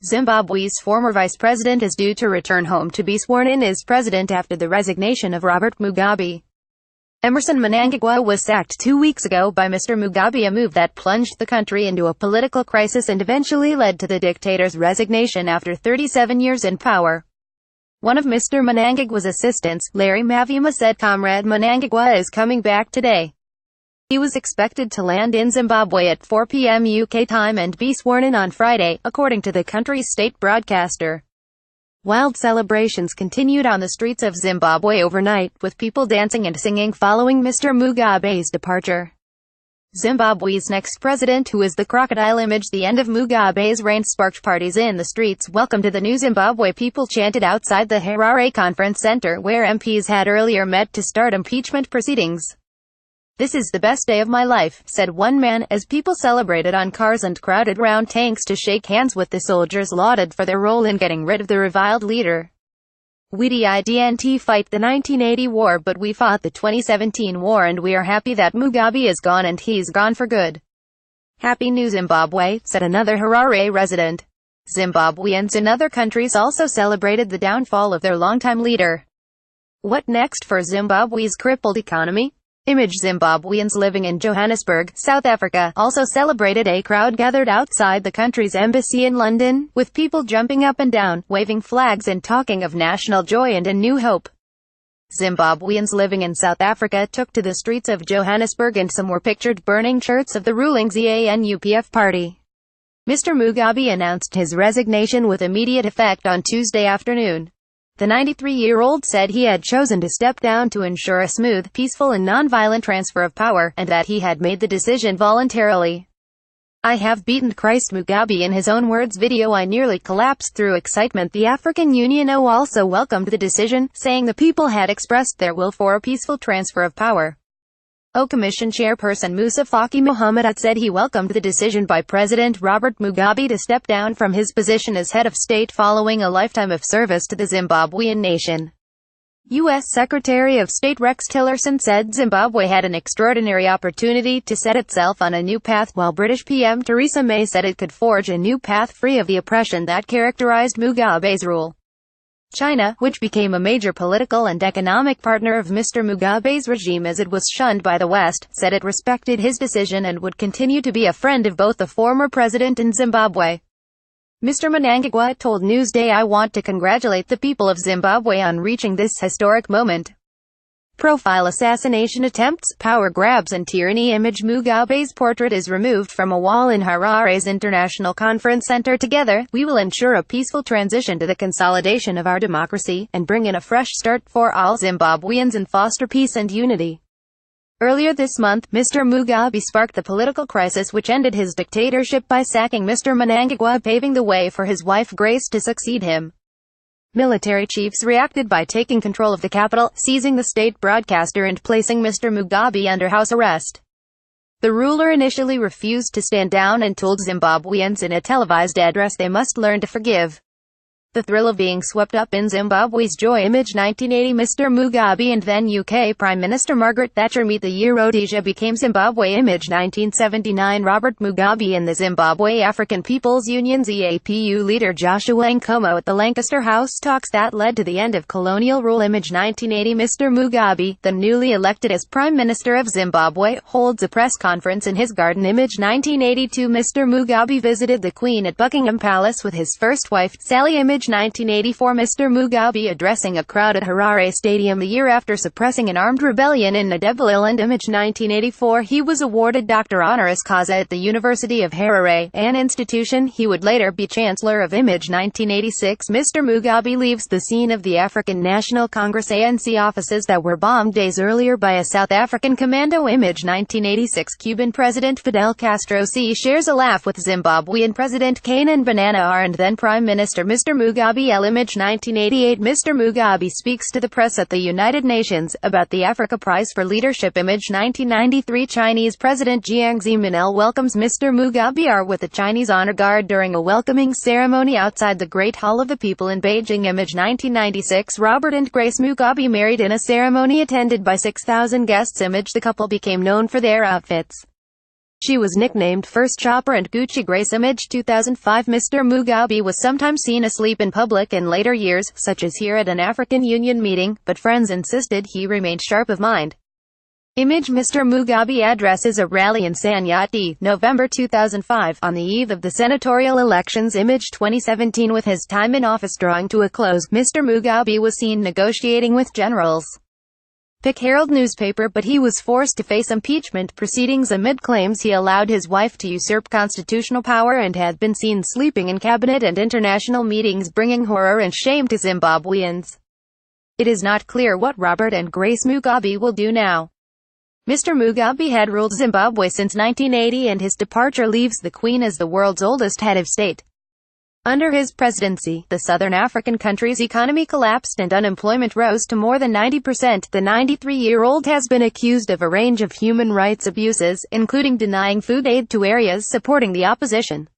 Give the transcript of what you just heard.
Zimbabwe's former vice president is due to return home to be sworn in as president after the resignation of Robert Mugabe. Emmerson Mnangagwa was sacked 2 weeks ago by Mr Mugabe, a move that plunged the country into a political crisis and eventually led to the dictator's resignation after 37 years in power. One of Mr Mnangagwa's assistants, Larry Mavhima, said Comrade Mnangagwa is coming back today. He was expected to land in Zimbabwe at 4 p.m. UK time and be sworn in on Friday, according to the country's state broadcaster. Wild celebrations continued on the streets of Zimbabwe overnight, with people dancing and singing following Mr Mugabe's departure. Zimbabwe's next president, who is the crocodile image the end of Mugabe's reign, sparked parties in the streets. "Welcome to the new Zimbabwe," people chanted outside the Harare Conference Center, where MPs had earlier met to start impeachment proceedings. "This is the best day of my life," said one man, as people celebrated on cars and crowded round tanks to shake hands with the soldiers lauded for their role in getting rid of the reviled leader. "We didn't fight the 1980 war, but we fought the 2017 war, and we are happy that Mugabe is gone, and he's gone for good. Happy New Zimbabwe," said another Harare resident. Zimbabweans in other countries also celebrated the downfall of their longtime leader. What next for Zimbabwe's crippled economy? Image Zimbabweans living in Johannesburg, South Africa, also celebrated. A crowd gathered outside the country's embassy in London, with people jumping up and down, waving flags and talking of national joy and a new hope. Zimbabweans living in South Africa took to the streets of Johannesburg, and some were pictured burning shirts of the ruling ZANU-PF party. Mr Mugabe announced his resignation with immediate effect on Tuesday afternoon. The 93-year-old said he had chosen to step down to ensure a smooth, peaceful and non-violent transfer of power, and that he had made the decision voluntarily. "I have beaten Christ," Mugabe in his own words video. "I nearly collapsed through excitement." The African Union also welcomed the decision, saying the people had expressed their will for a peaceful transfer of power. Commission chairperson Musa Faki Mohammed said he welcomed the decision by President Robert Mugabe to step down from his position as head of state following a lifetime of service to the Zimbabwean nation. U.S. Secretary of State Rex Tillerson said Zimbabwe had an extraordinary opportunity to set itself on a new path, while British PM Theresa May said it could forge a new path free of the oppression that characterized Mugabe's rule. China, which became a major political and economic partner of Mr Mugabe's regime as it was shunned by the West, said it respected his decision and would continue to be a friend of both the former president and Zimbabwe. Mr Mnangagwa told Newsday, "I want to congratulate the people of Zimbabwe on reaching this historic moment. Profile assassination attempts, power grabs and tyranny." Image Mugabe's portrait is removed from a wall in Harare's International Conference Center. "Together, we will ensure a peaceful transition to the consolidation of our democracy, and bring in a fresh start for all Zimbabweans and foster peace and unity." Earlier this month, Mr Mugabe sparked the political crisis which ended his dictatorship by sacking Mr Mnangagwa, paving the way for his wife Grace to succeed him. Military chiefs reacted by taking control of the capital, seizing the state broadcaster and placing Mr Mugabe under house arrest. The ruler initially refused to stand down and told Zimbabweans in a televised address they must learn to forgive. The thrill of being swept up in Zimbabwe's joy. Image 1980 Mr Mugabe and then UK Prime Minister Margaret Thatcher meet. The year Rhodesia became Zimbabwe. Image 1979 Robert Mugabe and the Zimbabwe African People's Union ZAPU leader Joshua Nkomo at the Lancaster House talks that led to the end of colonial rule. Image 1980 Mr Mugabe, the newly elected as Prime Minister of Zimbabwe, holds a press conference in his garden. Image 1982 Mr Mugabe visited the Queen at Buckingham Palace with his first wife, Sally. Image 1984 Mr Mugabe addressing a crowd at Harare Stadium the year after suppressing an armed rebellion in Ndebeleland. Image 1984 He was awarded Doctor Honoris Causa at the University of Harare, an institution he would later be Chancellor of. Image 1986 Mr Mugabe leaves the scene of the African National Congress ANC offices that were bombed days earlier by a South African commando. Image 1986 Cuban President Fidel Castro shares a laugh with Zimbabwean President Canaan Banana and then Prime Minister Mr Mugabe. Image 1988 Mr Mugabe speaks to the press at the United Nations about the Africa Prize for Leadership. Image 1993 Chinese President Jiang Zemin welcomes Mr Mugabe with the Chinese honor guard during a welcoming ceremony outside the Great Hall of the People in Beijing. Image 1996 Robert and Grace Mugabe married in a ceremony attended by 6,000 guests. Image the couple became known for their outfits. She was nicknamed First Chopper and Gucci Grace. Image 2005. Mr Mugabe was sometimes seen asleep in public in later years, such as here at an African Union meeting, but friends insisted he remained sharp of mind. Image Mr Mugabe addresses a rally in Sanyati, November 2005, on the eve of the senatorial elections. Image 2017. With his time in office drawing to a close, Mr Mugabe was seen negotiating with generals. Pick Herald newspaper, but he was forced to face impeachment proceedings amid claims he allowed his wife to usurp constitutional power and had been seen sleeping in cabinet and international meetings, bringing horror and shame to Zimbabweans. It is not clear what Robert and Grace Mugabe will do now. Mr Mugabe had ruled Zimbabwe since 1980, and his departure leaves the Queen as the world's oldest head of state. Under his presidency, the southern African country's economy collapsed and unemployment rose to more than 90%. The 93-year-old has been accused of a range of human rights abuses, including denying food aid to areas supporting the opposition.